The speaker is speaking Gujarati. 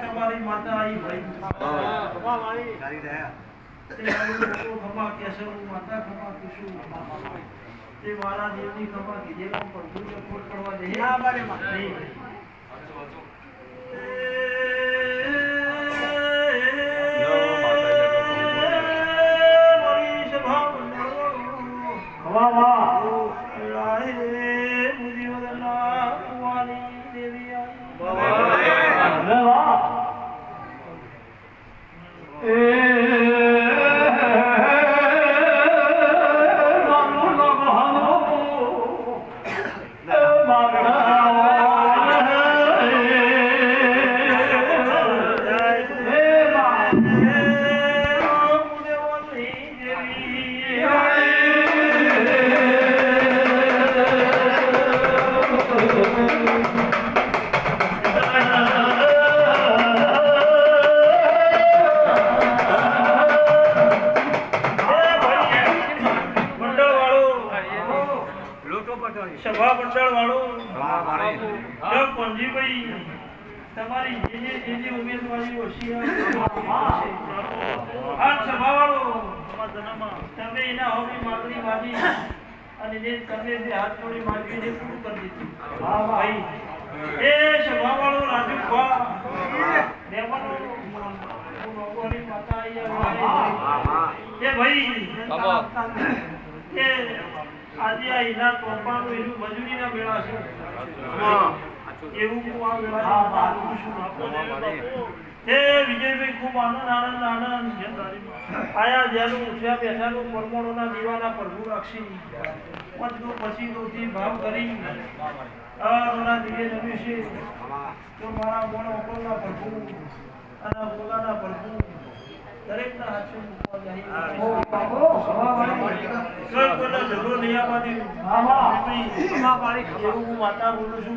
તમારી માતા આવી ભાઈ ખમા કેશવ માતા ખમા કુસુ તે મારા દેવની ખમા કીજે પર પૂજ્ય ફૂલ પડવા દે ના બારે માં વાહ વાહ રાહે મુજીવદના વાલી દેવી આવી વાહ સભા મંડળ વાળો પંજીભાઈ તમારી જે ઉમેદવારી આ સભા વાળો તમે એના હોવી માગણી માની અને જે તમે જે હાથ જોડી માંગી ને પૂરું કરી દીધું ભાઈ એ સભા વાળો રાજુ માતા એ ભાઈ આજે આ ઈના તોફાનું એનું મજૂરીના મેળા છે એવું હું આ મેળા હે વિજયભાઈ ખૂબ આનંદ આયા જેનું ઉઠ્યા બેઠાનું પરમાણુના દીવાના પ્રભુ રાખશી પંચનો પછી દોથી ભાવ કરી અરના દિવ્ય જમ્યું છે તો મારા મોણ ઓકોના પ્રભુ અને બોલાના પ્રભુ દરેકના હાથે મૂકવા જાય ઝઘડો નહીં આવવા દે એવું હું માતા બોલું છું